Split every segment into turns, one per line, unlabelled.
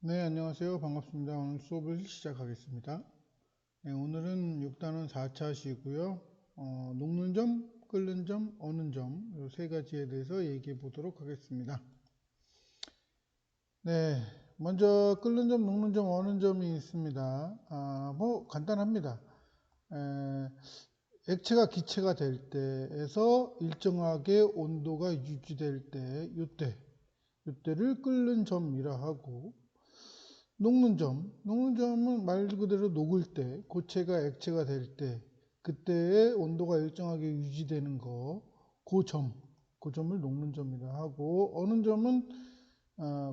네, 안녕하세요. 반갑습니다. 오늘 수업을 시작하겠습니다. 네, 오늘은 6단원 4차시고요. 녹는 점, 끓는 점, 어는 점, 이 세 가지에 대해서 얘기해 보도록 하겠습니다. 네, 먼저 끓는 점, 녹는 점, 어는 점이 있습니다. 간단합니다. 액체가 기체가 될 때에서 일정하게 온도가 유지될 때, 이때를 끓는 점이라 하고, 녹는 점은 말 그대로 녹을 때, 고체가 액체가 될 때, 그때의 온도가 일정하게 유지되는 거, 그 점을 녹는 점이라 하고, 어는 점은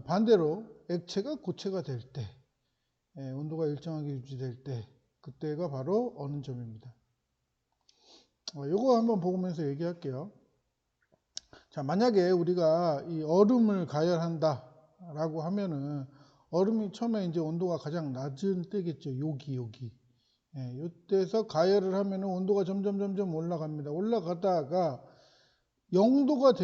반대로 액체가 고체가 될 때, 온도가 일정하게 유지될 때, 그때가 바로 어는 점입니다. 요거 한번 보면서 얘기할게요. 자, 만약에 우리가 이 얼음을 가열한다 라고 하면은 얼음이 처음에 이제 온도가 가장 낮은 때겠죠. 여기. 이때에서 가열을 하면은 온도가 점점 올라갑니다. 올라가다가 0도가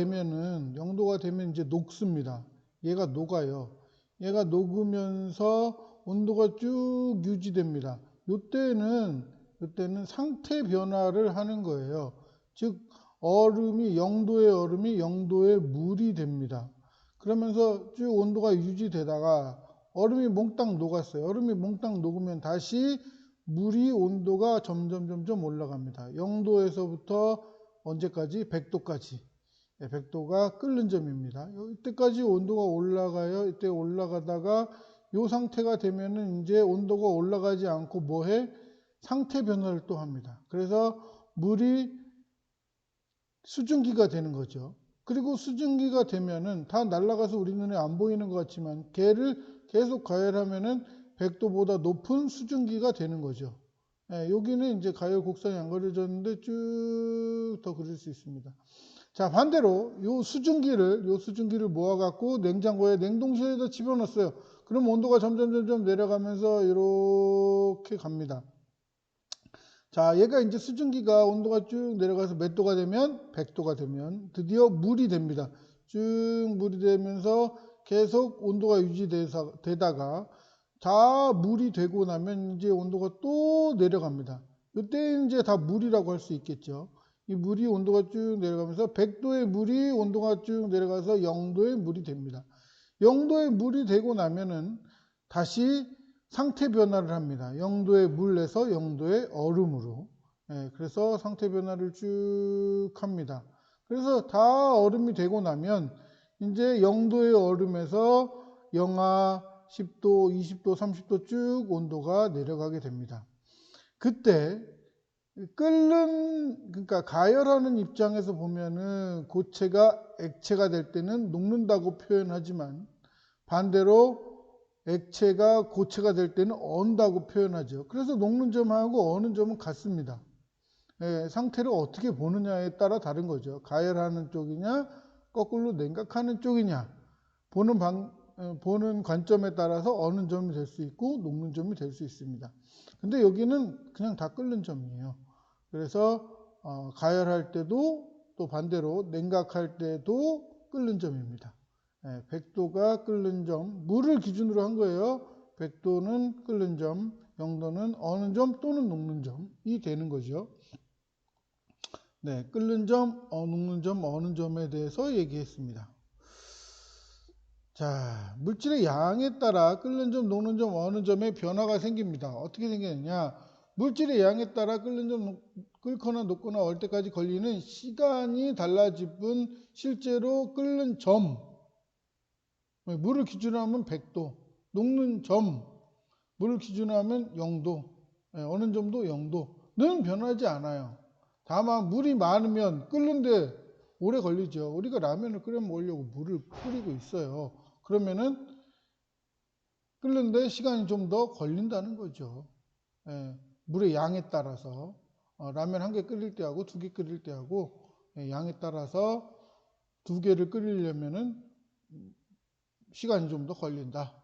되면 이제 녹습니다. 얘가 녹아요. 얘가 녹으면서 온도가 쭉 유지됩니다. 이때는 상태 변화를 하는 거예요. 즉 얼음이 0도의 물이 됩니다. 그러면서 쭉 온도가 유지되다가 얼음이 몽땅 녹았어요. 얼음이 몽땅 녹으면 다시 물이 온도가 점점 올라갑니다. 0도에서부터 언제까지? 100도까지. 100도가 끓는 점입니다. 이때까지 온도가 올라가요. 이때 올라가다가 이 상태가 되면은 이제 온도가 올라가지 않고 뭐해? 상태 변화를 또 합니다. 그래서 물이 수증기가 되는 거죠. 그리고 수증기가 되면은 다 날아가서 우리 눈에 안 보이는 것 같지만 걔를 계속 가열하면은 100도보다 높은 수증기가 되는 거죠. 여기는 이제 가열 곡선이 안 그려졌는데 쭉 더 그릴 수 있습니다. 자, 반대로 요 수증기를 모아갖고 냉장고에 냉동실에다 집어넣었어요. 그럼 온도가 점점 내려가면서 이렇게 갑니다. 자, 얘가 이제 수증기가 온도가 쭉 내려가서 몇 도가 되면 100도가 되면 드디어 물이 됩니다. 쭉 물이 되면서 계속 온도가 유지되다가 다 물이 되고 나면 이제 온도가 또 내려갑니다. 이때 이제 다 물이라고 할 수 있겠죠. 이 물이 온도가 쭉 내려가면서 100도의 물이 온도가 쭉 내려가서 0도의 물이 됩니다. 0도의 물이 되고 나면은 다시 상태 변화를 합니다. 0도의 물에서 0도의 얼음으로. 그래서 상태 변화를 쭉 합니다. 그래서 다 얼음이 되고 나면 이제 0도의 얼음에서 영하 10도, 20도, 30도 쭉 온도가 내려가게 됩니다. 그때 그러니까 가열하는 입장에서 보면은 고체가 액체가 될 때는 녹는다고 표현하지만 반대로 액체가 고체가 될 때는 언다고 표현하죠. 그래서 녹는 점하고 어는 점은 같습니다. 상태를 어떻게 보느냐에 따라 다른 거죠. 가열하는 쪽이냐, 거꾸로 냉각하는 쪽이냐, 보는 관점에 따라서 어는 점이 될 수 있고 녹는 점이 될 수 있습니다. 근데 여기는 그냥 다 끓는 점이에요. 그래서 가열할 때도 또 반대로 냉각할 때도 끓는 점입니다. 100도가 끓는 점, 물을 기준으로 한 거예요. 100도는 끓는 점, 0도는 어는 점 또는 녹는 점이 되는 거죠. 네, 끓는 점, 녹는 점, 어는 점에 대해서 얘기했습니다. 자, 물질의 양에 따라 끓는 점, 녹는 점, 어는 점에 변화가 생깁니다. 어떻게 생기느냐? 물질의 양에 따라 끓거나 녹거나 얼 때까지 걸리는 시간이 달라질 뿐 실제로 끓는 점, 물을 기준으로 하면 100도, 녹는 점, 물을 기준으로 하면 0도, 어느 점도 0도는 변하지 않아요. 다만 물이 많으면 끓는데 오래 걸리죠. 우리가 라면을 끓여 먹으려고 물을 끓이고 있어요. 그러면은 끓는데 시간이 좀 더 걸린다는 거죠. 물의 양에 따라서 라면 한 개 끓일 때하고 두 개 끓일 때하고 양에 따라서 두 개를 끓이려면은 시간이 좀 더 걸린다.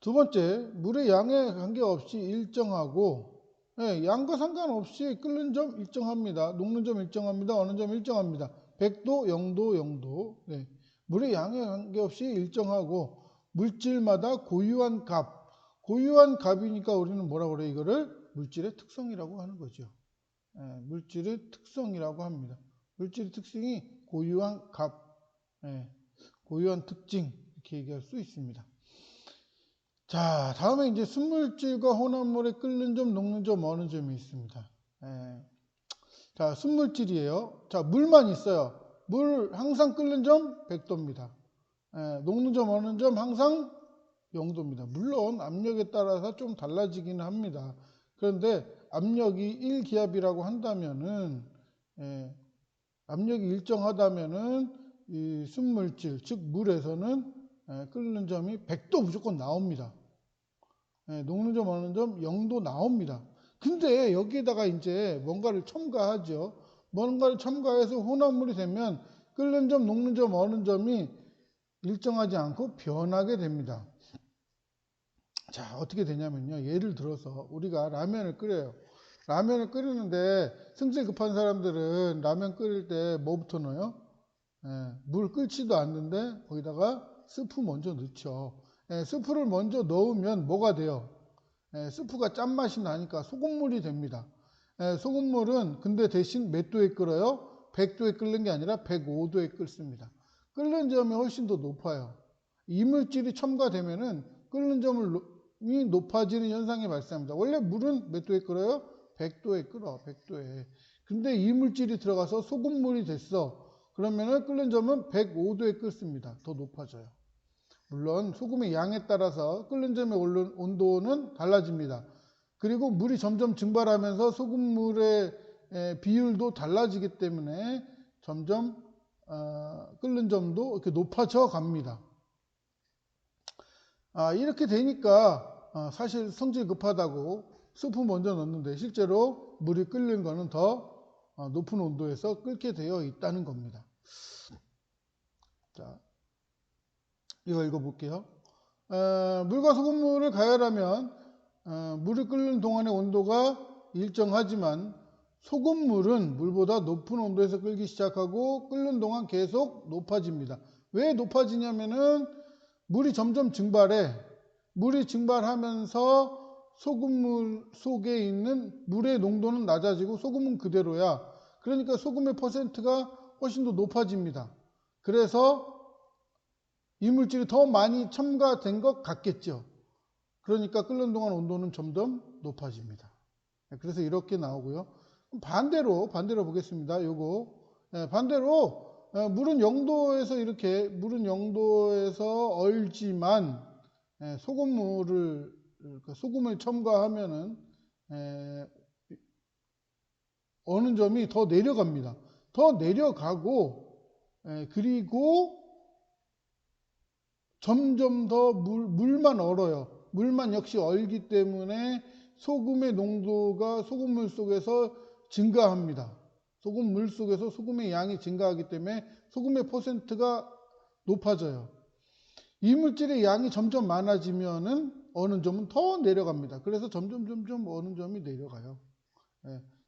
두 번째, 물의 양에 관계없이 일정하고 양과 상관없이 끓는 점 일정합니다. 녹는 점 일정합니다. 어는 점 일정합니다. 100도, 0도, 0도. 물의 양에 관계없이 일정하고 물질마다 고유한 값. 고유한 값이니까 우리는 뭐라고 그래? 이거를 물질의 특성이라고 하는 거죠. 물질의 특성이라고 합니다. 물질의 특징이 고유한 값, 고유한 특징 이렇게 얘기할 수 있습니다. 자, 다음에 이제 순물질과 혼합물의 끓는 점, 녹는 점, 어는 점이 있습니다. 자, 순물질이에요. 자, 물만 있어요. 물 항상 끓는 점 100도입니다. 녹는 점, 어는 점 항상 0도입니다. 물론 압력에 따라서 좀 달라지기는 합니다. 그런데 압력이 1기압이라고 한다면은, 압력이 일정하다면은 이 순물질, 즉 물에서는 끓는 점이 100도 무조건 나옵니다. 녹는 점, 어는 점 0도 나옵니다. 근데 여기에다가 이제 뭔가를 첨가하죠. 뭔가를 첨가해서 혼합물이 되면 끓는 점, 녹는 점, 어는 점이 일정하지 않고 변하게 됩니다. 자, 어떻게 되냐면요. 예를 들어서 우리가 라면을 끓여요. 라면을 끓이는데 승질 급한 사람들은 라면 끓일 때 뭐부터 넣어요? 물 끓지도 않는데 거기다가 스프 먼저 넣죠. 스프를 먼저 넣으면 뭐가 돼요? 스프가 짠맛이 나니까 소금물이 됩니다. 소금물은 근데 대신 몇 도에 끓어요? 100도에 끓는 게 아니라 105도에 끓습니다. 끓는 점이 훨씬 더 높아요. 이물질이 첨가되면은 끓는 점이 높아지는 현상이 발생합니다. 원래 물은 몇 도에 끓어요? 100도에 끓어, 100도에. 근데 이물질이 들어가서 소금물이 됐어. 그러면은 끓는 점은 105도에 끓습니다. 더 높아져요. 물론 소금의 양에 따라서 끓는 점의 온도는 달라집니다. 그리고 물이 점점 증발하면서 소금물의 비율도 달라지기 때문에 점점 끓는 점도 이렇게 높아져 갑니다. 이렇게 되니까 사실 성질 급하다고 스프 먼저 넣는데 실제로 물이 끓는 거는 더 높은 온도에서 끓게 되어 있다는 겁니다. 자, 이거 읽어볼게요. 물과 소금물을 가열하면 물이 끓는 동안의 온도가 일정하지만 소금물은 물보다 높은 온도에서 끓기 시작하고 끓는 동안 계속 높아집니다. 왜 높아지냐면은 물이 점점 증발해. 물이 증발하면서 소금물 속에 있는 물의 농도는 낮아지고 소금은 그대로야. 그러니까 소금의 퍼센트가 훨씬 더 높아집니다. 그래서 이물질이 더 많이 첨가된 것 같겠죠. 그러니까 끓는 동안 온도는 점점 높아집니다. 그래서 이렇게 나오고요. 반대로 보겠습니다. 요거 반대로 물은 0도에서 이렇게 물은 0도에서 얼지만 소금을 첨가하면은 어느 점이 더 내려갑니다. 더 내려가고 그리고 점점 더 물만 얼어요. 물만 역시 얼기 때문에 소금의 농도가 소금물 속에서 증가합니다. 소금물 속에서 소금의 양이 증가하기 때문에 소금의 퍼센트가 높아져요. 이물질의 양이 점점 많아지면은 어느 점은 더 내려갑니다. 그래서 점점 어느 점이 내려가요.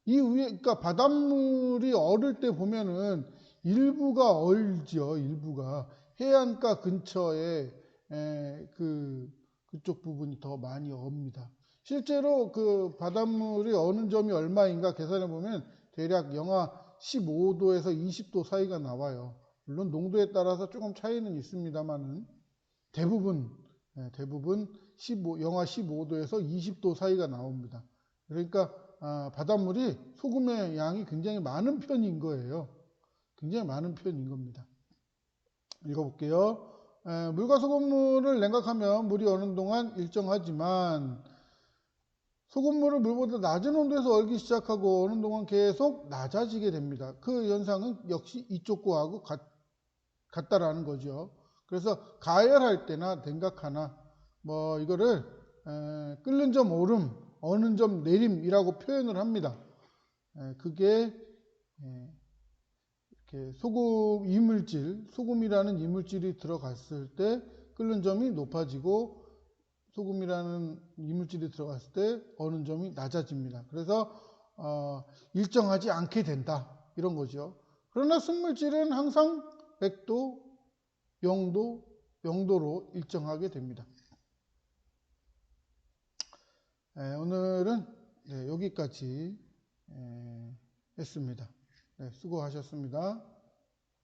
이 위에, 그러니까 바닷물이 얼을 때 보면은 일부가 얼죠. 일부가 해안가 근처에 그쪽 부분이 더 많이 얼입니다. 실제로 그 바닷물이 어느 점이 얼마인가 계산해 보면 대략 영하 15도에서 20도 사이가 나와요. 물론 농도에 따라서 조금 차이는 있습니다만은 대부분 영하 15도에서 20도 사이가 나옵니다. 그러니까 바닷물이 소금의 양이 굉장히 많은 편인 거예요. 굉장히 많은 편인 겁니다. 읽어볼게요. 물과 소금물을 냉각하면 물이 어느 동안 일정하지만 소금물을 물보다 낮은 온도에서 얼기 시작하고 어느 동안 계속 낮아지게 됩니다. 그 현상은 역시 이쪽 거하고 같다라는 거죠. 그래서 가열할 때나 냉각하나 뭐 이거를 끓는 점 오름, 어는 점 내림이라고 표현을 합니다. 그게 이렇게 소금이라는 이물질이 들어갔을 때 끓는 점이 높아지고 소금이라는 이물질이 들어갔을 때 어는 점이 낮아집니다. 그래서 일정하지 않게 된다 이런 거죠. 그러나 순물질은 항상 100도, 0도, 명도로 일정하게 됩니다. 오늘은 여기까지 했습니다. 수고하셨습니다.